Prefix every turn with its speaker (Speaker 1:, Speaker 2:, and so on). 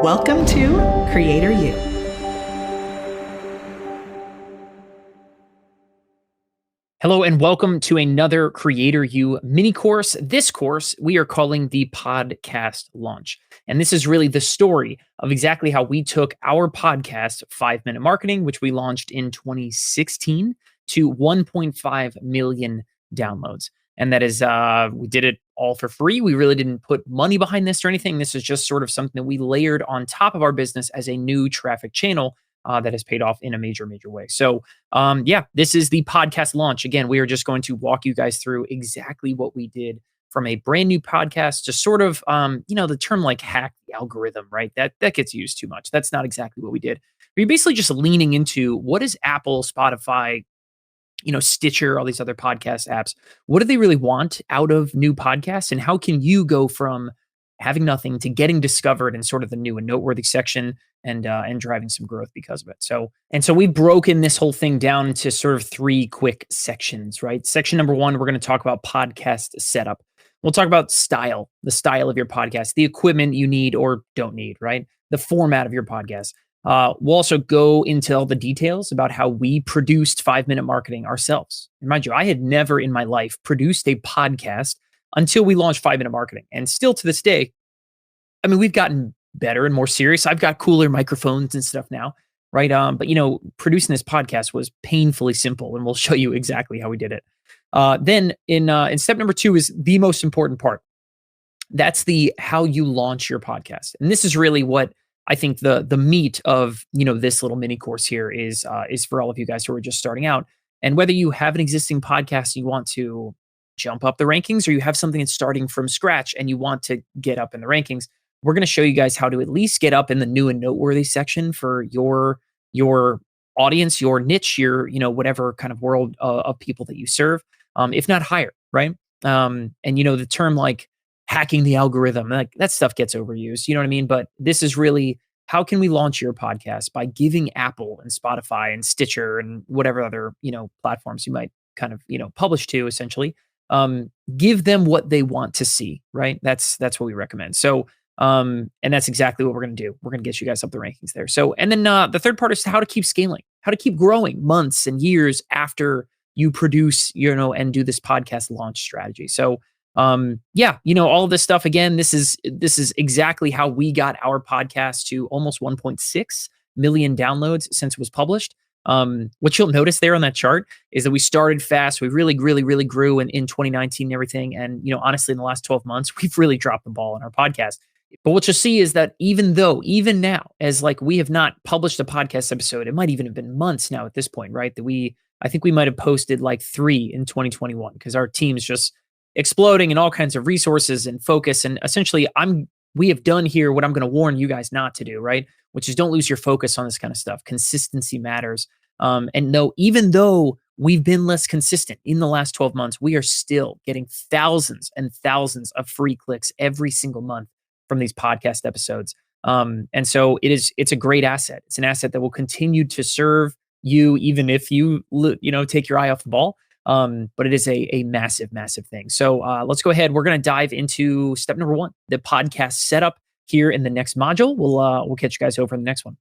Speaker 1: Welcome to Creator U.
Speaker 2: Hello and welcome to another Creator U mini course. This course we are calling the Podcast Launch. And this is really the story of exactly how we took our podcast, 5 Minute Marketing, which we launched in 2016, to 1.5 million downloads. And that is, we did it all for free. We really didn't put money behind this or anything. This is just sort of something that we layered on top of our business as a new traffic channel that has paid off in a major way. So this is the podcast launch. Again, we are just going to walk you guys through exactly what we did from a brand new podcast to sort of, the term like hack the algorithm, right? That gets used too much. That's not exactly what we did. We're basically just leaning into what is Apple, Spotify, Stitcher, all these other podcast apps. What do they really want out of new podcasts? And how can you go from having nothing to getting discovered in sort of the new and noteworthy section and driving some growth because of it. So we've broken this whole thing down into sort of three quick sections, right? Section number one, we're going to talk about podcast setup. We'll talk about style, the style of your podcast, the equipment you need or don't need, right? The format of your podcast. We'll also go into all the details about how we produced 5 Minute Marketing ourselves. And mind you, I had never in my life produced a podcast until we launched 5 Minute Marketing. And still to this day, I mean, we've gotten better and more serious. I've got cooler microphones and stuff now, right? But producing this podcast was painfully simple, and we'll show you exactly how we did it. Then in step number two is the most important part. That's the how you launch your podcast, and this is really what I think the meat of this little mini course here is for all of you guys who are just starting out, and whether you have an existing podcast and you want to jump up the rankings, or you have something that's starting from scratch and you want to get up in the rankings. We're going to show you guys how to at least get up in the new and noteworthy section for your audience, your niche, your whatever kind of world of people that you serve, if not higher, right? And the term like hacking the algorithm, like that stuff gets overused, you know what I mean? But this is really how can we launch your podcast by giving Apple and Spotify and Stitcher and whatever other platforms you might kind of publish to essentially, give them what they want to see, right? That's what we recommend. So. And that's exactly what we're going to do. We're going to get you guys up the rankings there. So, and then the third part is how to keep scaling, how to keep growing months and years after you produce, and do this podcast launch strategy. So, all of this stuff, again, this is exactly how we got our podcast to almost 1.6 million downloads since it was published. What you'll notice there on that chart is that we started fast. We really, really, really grew in 2019 and everything. And, honestly, in the last 12 months, we've really dropped the ball on our podcast. But what you'll see is that even now, as like we have not published a podcast episode, it might even have been months now at this point, right? That I think we might have posted like 3 in 2021 because our team's just exploding in all kinds of resources and focus. And essentially, we have done here what I'm going to warn you guys not to do, right? Which is don't lose your focus on this kind of stuff. Consistency matters. And no, even though we've been less consistent in the last 12 months, we are still getting thousands and thousands of free clicks every single month from these podcast episodes. And so it's a great asset. It's an asset that will continue to serve you, even if you take your eye off the ball. But it is a massive, massive thing. So let's go ahead. We're going to dive into step number one, the podcast setup here in the next module. We'll catch you guys over in the next one.